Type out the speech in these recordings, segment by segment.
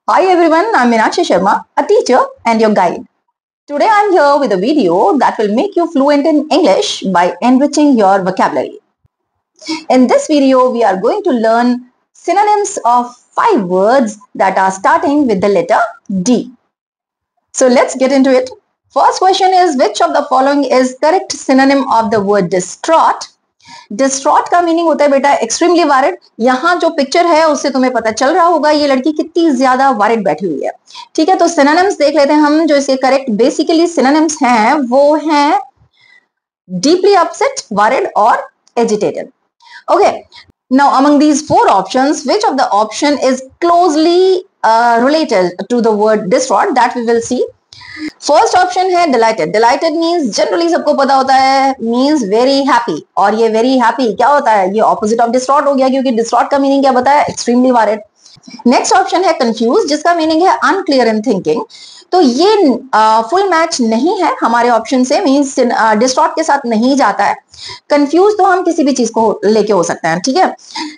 Hi everyone, I'm Meenakshi Sharma, a teacher and your guide. Today I'm here with a video that will make you fluent in English by enriching your vocabulary. In this video, we are going to learn synonyms of 5 words that are starting with the letter D. So let's get into it. First question is, which of the following is correct synonym of the word distraught? Distraught का meaning होता है बेटा extremely worried. यहाँ जो picture है उससे तुम्हें पता चल रहा होगा ये लड़की कितनी ज्यादा वारिड बैठी हुई है। ठीक है, तो सिनोनिम्स देख लेते हैं हम। जो इसके करेक्ट बेसिकली सिनोनिम्स हैं वो हैं डीपली अपसेट, वारिड और agitated. Okay, now among these 4 options, which of the option is closely related to the word distraught? That we will see. First option है डिलाइटेड। डिलाइटेड मींस जनरली सबको पता होता है means very happy, और ये very happy क्या होता है, ये ऑपोजिट ऑफ डिस्ट्रॉट हो गया, क्योंकि डिस्ट्रॉट का मीनिंग क्या बताया, एक्सट्रीमली वारिड। नेक्स्ट ऑप्शन है कंफ्यूज, जिसका मीनिंग है अनक्लियर इन थिंकिंग। तो ये फुल मैच नहीं है हमारे ऑप्शन से, मींस डिस्ट्रॉट के साथ नहीं जाता है। कंफ्यूज तो हम किसी भी चीज को लेके हो सकते हैं। ठीक है,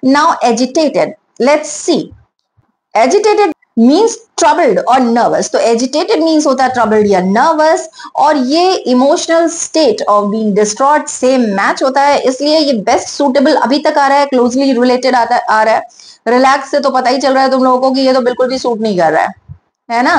now agitated, let's see. Agitated means troubled और नर्वस। तो एजिटेटेड मीन्स होता है ट्रबल्ड या नर्वस, और ये emotional state of being distraught से मैच होता है, इसलिए ये बेस्ट सूटेबल अभी तक आ रहा है, क्लोजली रिलेटेड आ रहा है। रिलैक्स से तो पता ही चल रहा है तुम लोगों को कि ये तो बिल्कुल भी सूट नहीं कर रहा है ना।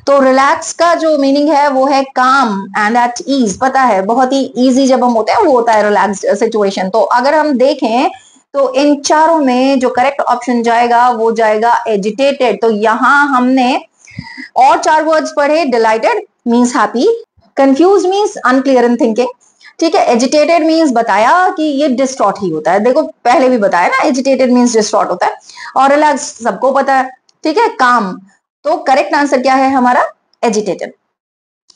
तो रिलैक्स का जो मीनिंग है वो है काम एंड एट ईज। पता है बहुत ही ईजी जब हम होते हैं वो होता है रिलैक्स्ड सिचुएशन। तो अगर हम देखें तो इन चारों में जो करेक्ट ऑप्शन जाएगा वो जाएगा एजिटेटेड। तो यहां हमने और 4 वर्ड्स पढ़े। Dilated means happy, confuse means unclear in thinking, ठीक है। एजिटेटेड मींस बताया कि ये डिस्ट्रॉट ही होता है, देखो पहले भी बताया ना, एजिटेटेड मींस डिस्ट्रॉट होता है। और रिलैक्स सबको पता है, ठीक है। काम, तो करेक्ट आंसर क्या है हमारा, एजिटेटेड।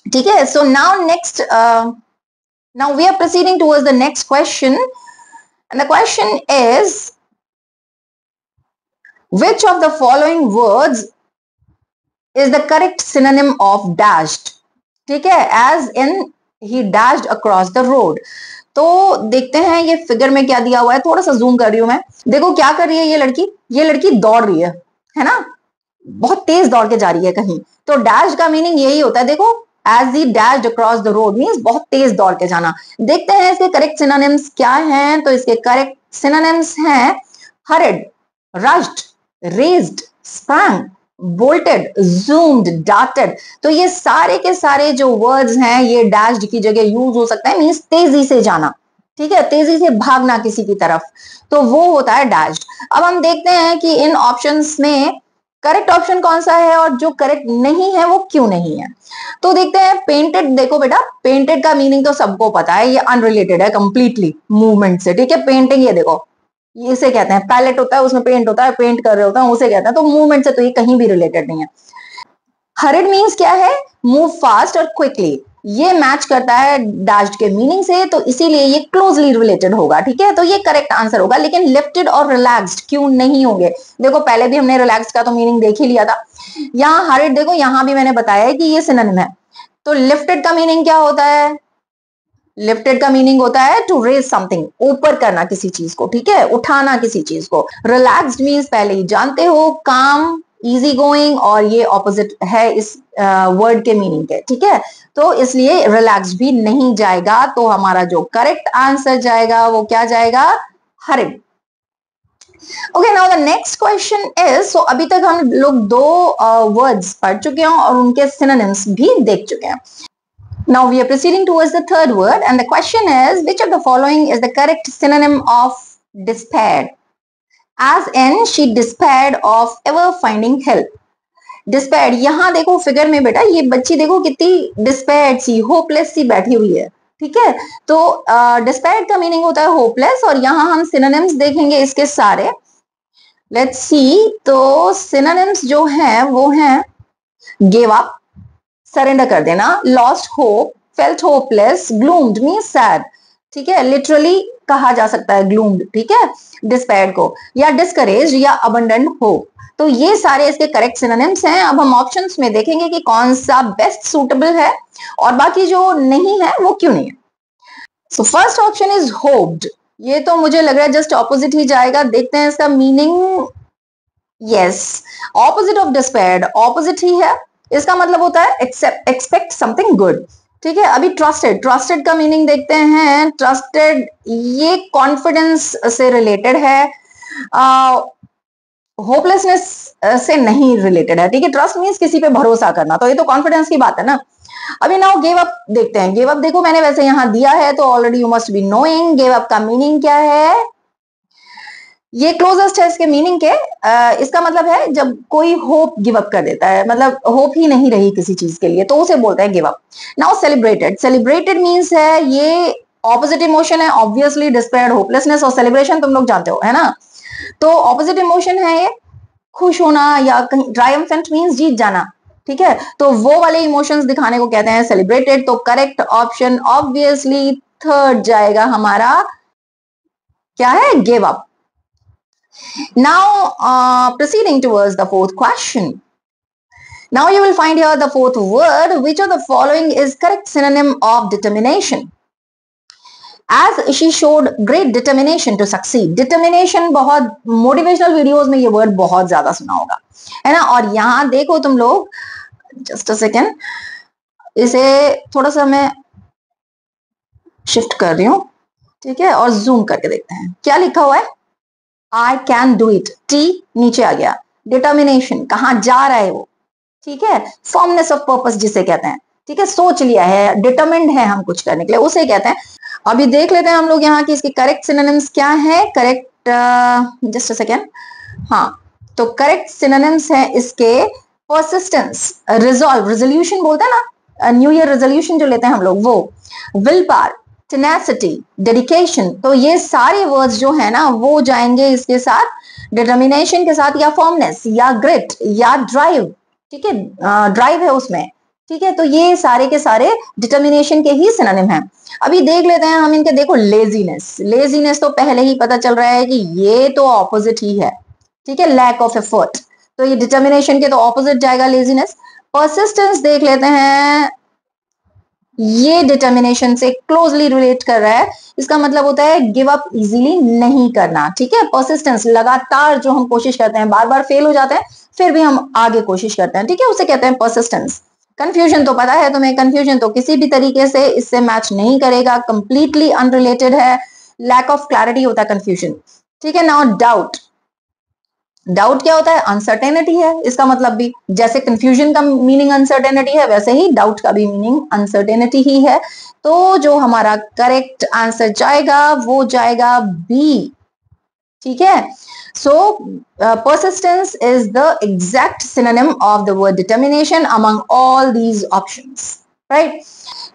ठीक है, so now next, now we are proceeding towards the next question, and the question is, which of the following words is the correct synonym of dashed? ठीक है, as in he dashed across the road। तो देखते हैं ये figure में क्या दिया हुआ है, थोड़ा सा जूम कर रही हूं मैं। देखो क्या कर रही है ये लड़की दौड़ रही है ना, बहुत तेज दौड़ के जा रही है कहीं। तो डैश का मीनिंग यही होता है, देखो as he dashed across the road means बहुत तेज दौड़ के जाना। देखते हैं इसके करेक्ट सिनोनिम्स क्या हैं। तो इसके करेक्ट सिनोनिम्स हैं hurried, rushed, raised, sprang, bolted, zoomed, darted। तो ये सारे के सारे जो वर्ड्स हैं ये डैश्ड की जगह यूज हो सकता है, मीन्स तेजी से जाना, ठीक है, तेजी से भागना किसी की तरफ, तो वो होता है डैश्ड। अब हम देखते हैं कि इन ऑप्शंस में करेक्ट ऑप्शन कौन सा है और जो करेक्ट नहीं है वो क्यों नहीं है। तो देखते हैं पेंटेड। देखो बेटा, पेंटेड का मीनिंग तो सबको पता है, ये अनरिलेटेड है कंप्लीटली मूवमेंट से, ठीक है। पेंटिंग, ये देखो इसे कहते हैं पैलेट होता है, उसमें पेंट होता है, पेंट कर रहे होता है, उसे कहते हैं। तो मूवमेंट से तो ये कहीं भी रिलेटेड नहीं है। हरिड मीन्स क्या है, मूव फास्ट और क्विकली, ये मैच करता है डैश्ड के मीनिंग से, तो इसीलिए ये क्लोजली रिलेटेड होगा, ठीक है। तो ये करेक्ट आंसर होगा। लेकिन लिफ्टेड और रिलैक्स्ड क्यों नहीं होंगे, देखो पहले भी हमने रिलैक्स्ड का तो मीनिंग देख ही लिया था। यहाँ हरिड देखो, यहां भी मैंने बताया है कि ये सिनोनिम है। तो लिफ्टेड का मीनिंग क्या होता है, लिफ्टेड का मीनिंग होता है टू रेज समथिंग, ऊपर करना किसी चीज को, ठीक है, उठाना किसी चीज को। रिलैक्स्ड मीन्स पहले ही जानते हो, काम, इजी गोइंग, और ये ऑपोजिट है इस वर्ड के मीनिंग के, ठीक है। तो इसलिए रिलैक्स भी नहीं जाएगा। तो हमारा जो करेक्ट आंसर जाएगा वो क्या जाएगा, हरिड। Okay, now the next question is, so अभी तक हम लोग 2 वर्ड्स पढ़ चुके हैं और उनके सिनोनिम्स भी देख चुके हैं। Now we are proceeding towards the third word, and the question is, which of the following is the correct synonym of despaired? As in, she despaired of ever finding help. Despaired, यहां देखो figure में बेटा, ये बच्ची देखो कितनी despaired सी, hopeless सी बैठी हुई है, ठीक है। तो डिस्पेयर्ड का मीनिंग होता है होपलेस, और यहां हम सिनोनिम्स देखेंगे इसके सारे। लेट्स सी, तो सिनोनिम्स जो हैं वो हैं गिव अप, सरेंडर कर देना, lost hope, felt hopeless, gloomed means sad, ठीक है, लिटरली कहा जा सकता है ग्लूम्ड, ठीक है, डिस्पेयर्ड को, या डिस्करेज या अबंडेंट होप। तो ये सारे इसके करेक्ट सिनोनिम्स हैं। अब हम ऑप्शंस में देखेंगे कि कौन सा बेस्ट सूटेबल है और बाकी जो नहीं है वो क्यों नहीं है। So first option is hoped, ये तो मुझे लग रहा है जस्ट ऑपोजिट ही जाएगा। देखते हैं इसका meaning, yes, opposite of despaired opposite ही है, इसका मतलब होता है एक्सपेक्ट समथिंग गुड। ठीक है, अभी ट्रस्टेड, ट्रस्टेड का मीनिंग देखते हैं। ट्रस्टेड ये कॉन्फिडेंस से रिलेटेड है, होपलेसनेस से नहीं रिलेटेड है। ठीक है, ट्रस्ट मीन्स किसी पे भरोसा करना, तो ये तो कॉन्फिडेंस की बात है ना। अभी नाउ गिव अप देखते हैं। गिव अप देखो मैंने वैसे यहां दिया है तो already you must be knowing give up का मीनिंग क्या है। ये क्लोजेस्ट है इसके मीनिंग के। इसका मतलब है जब कोई होप गिव अप कर देता है, मतलब होप ही नहीं रही किसी चीज के लिए, तो उसे बोलते हैं give up. Now celebrated, celebrated means है ये ऑपोजिट इमोशन है ऑब्वियसली, डिस्पेयर, होपलेसनेस और सेलिब्रेशन तुम लोग जानते हो है ना। तो ऑपोजिट इमोशन है ये, खुश होना या ट्रायम्फेंट मीन्स जीत जाना। ठीक है, तो वो वाले इमोशंस दिखाने को कहते हैं सेलिब्रेटेड। तो करेक्ट ऑप्शन ऑब्वियसली थर्ड जाएगा हमारा, क्या है, give up. Now, proceeding towards the fourth question. Now you will find here the fourth word. Which of the following is correct synonym of determination? As she showed great determination to succeed. Determination बहुत motivational videos में ये word बहुत ज्यादा सुना होगा, है ना। और यहाँ देखो तुम लोग, just a second, इसे थोड़ा सा मैं शिफ्ट कर रही हूँ, ठीक है, और जूम करके देखते हैं क्या लिखा हुआ है। I can do it, T नीचे आ गया, डिटर्मिनेशन कहाँ जा रहा है वो, ठीक है, फॉर्मनेस ऑफ पर्पस जिसे कहते हैं, ठीक है, सोच लिया है, डिटर्मिन्ड है हम कुछ करने के लिए, उसे कहते हैं। अभी देख लेते हैं हम लोग यहाँ की इसके करेक्ट सिनोनिम्स क्या है। करेक्ट, जस्ट अ सेकेंड, हाँ, तो करेक्ट सिनोनिम्स है इसके परसिस्टेंस, रिजॉल्व, रेजोल्यूशन बोलते हैं ना, न्यू ईयर रेजोल्यूशन जो लेते हैं हम लोग वो, विल पावर, टेनेसिटी, डेडिकेशन। तो ये सारे वर्ड्स जो है ना वो जाएंगे इसके साथ, डिटर्मिनेशन के साथ, या फॉर्मनेस या ग्रिट या ड्राइव, ठीक है, ड्राइव है उसमें, ठीक है। तो ये सारे के सारे डिटर्मिनेशन के ही सिनोनिम हैं। अभी देख लेते हैं हम इनके, देखो लेजीनेस, लेजीनेस तो पहले ही पता चल रहा है कि ये तो ऑपोजिट ही है, ठीक है, लैक ऑफ एफर्ट, तो ये डिटर्मिनेशन के तो ऑपोजिट जाएगा लेजीनेस। परसिस्टेंस देख लेते हैं, ये डिटर्मिनेशन से क्लोजली रिलेट कर रहा है, इसका मतलब होता है गिव अप इजीली नहीं करना, ठीक है। परसिस्टेंस लगातार जो हम कोशिश करते हैं, बार बार फेल हो जाते हैं फिर भी हम आगे कोशिश करते हैं, ठीक है, उसे कहते हैं परसिस्टेंस। कंफ्यूजन तो पता है तुम्हें, कंफ्यूजन तो किसी भी तरीके से इससे मैच नहीं करेगा, कंप्लीटली अनरिलेटेड है, लैक ऑफ क्लैरिटी होता है कंफ्यूजन, ठीक है। नाउ डाउट, डाउट क्या होता है, अनसर्टेनिटी है, इसका मतलब भी जैसे कंफ्यूजन का मीनिंग अनसर्टेनिटी है वैसे ही डाउट का भी मीनिंग अनसर्टेनिटी ही है। तो जो हमारा करेक्ट आंसर जाएगा वो जाएगा बी, ठीक है। सो persistence is the exact synonym of the word determination among all these options, right?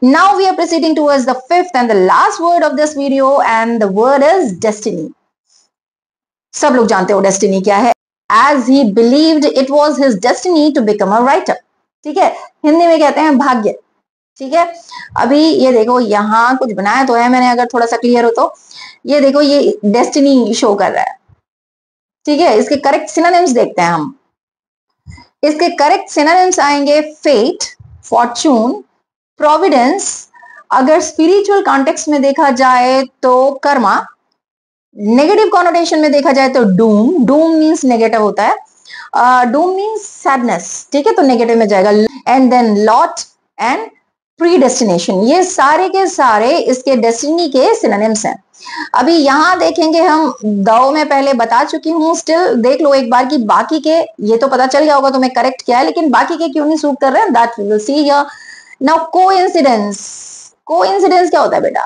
Now we are proceeding towards the fifth and the last word of this video, and the word is destiny. सब लोग जानते हो destiny क्या है। As he believed it was his destiny to become a writer, ठीक है, हिंदी में कहते हैं भाग्य, ठीक है। अभी ये देखो यहाँ कुछ बनाया तो है मैंने, अगर थोड़ा सा क्लियर हो तो ये देखो, ये डेस्टिनी शो कर रहा है, ठीक है। इसके करेक्ट सिनोनिम्स देखते हैं हम। इसके करेक्ट सिनोनिम्स आएंगे फेट, फॉर्चून, प्रोविडेंस, अगर स्पिरिचुअल कॉन्टेक्स्ट में देखा जाए तो कर्मा, नेगेटिव कॉनोटेशन में देखा जाए तो डूम, डूम मींस नेगेटिव होता है, डूम मींस सैडनेस, ठीक है, तो नेगेटिव में जाएगा। And then lot and predestination, ये सारे के सारे इसके डेस्टिनी के सिनोनिम्स हैं। अभी यहां देखेंगे हम, दो में पहले बता चुकी हूं, स्टिल देख लो एक बार कि बाकी के, ये तो पता चल गया होगा तुम्हें करेक्ट क्या है, लेकिन बाकी के क्यों नहीं सूट कर रहे हैं, that we will see here. Now coincidence, coincidence क्या होता है बेटा,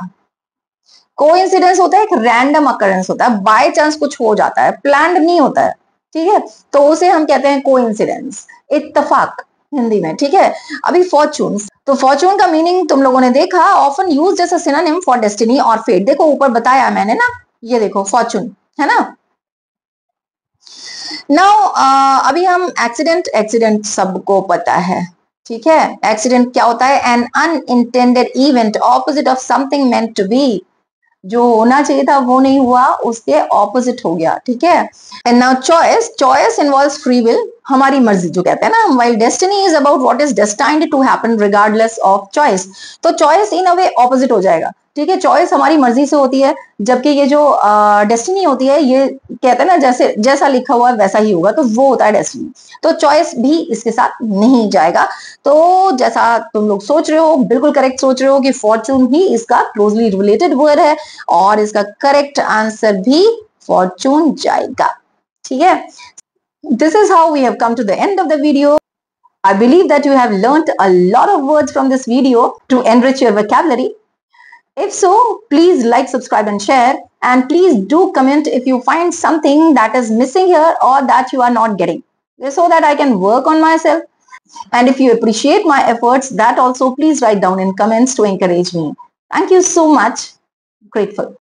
कोइंसिडेंस होता है एक रैंडम अकरेंस होता है, बाय चांस कुछ हो जाता है, प्लान्ड नहीं होता है, ठीक है, तो उसे हम कहते हैं कोइंसिडेंस, इत्तेफाक हिंदी में, ठीक है। अभी फॉर्चून, तो फॉर्चून का मीनिंग तुम लोगों ने देखा, often used as a synonym for destiny और फेट, देखो ऊपर बताया मैंने ना, ये देखो फॉर्चून है ना। नाउ अभी हम एक्सीडेंट, एक्सीडेंट सबको पता है, ठीक है। एक्सीडेंट क्या होता है, an unintended event opposite of something meant to be, जो होना चाहिए था वो नहीं हुआ, उसके ऑपोजिट हो गया, ठीक है। And now choice, choice involves free will, हमारी मर्जी जो कहते हैं ना, while destiny is about what is destined to happen regardless of choice, तो choice in a way opposite हो जाएगा, ठीक है, चॉइस हमारी मर्जी से होती है, जबकि ये जो डेस्टिनी होती है, ये कहते हैं ना जैसे जैसा लिखा हुआ है वैसा ही होगा, तो वो होता है डेस्टिनी। तो चॉइस भी इसके साथ नहीं जाएगा। तो जैसा तुम लोग सोच रहे हो, बिल्कुल करेक्ट सोच रहे हो कि फॉर्चून ही इसका क्लोजली रिलेटेड वर्ड है, और इसका करेक्ट आंसर भी फॉर्चून जाएगा। ठीक है, this is how we have come to the end of the video. I believe that you have learnt a lot of words from this video to enrich your vocabulary. If so, please like, subscribe and share, and please do comment if you find something that is missing here or that you are not getting, so that I can work on myself. And if you appreciate my efforts, that also please write down in comments to encourage me. Thank you so much. Grateful.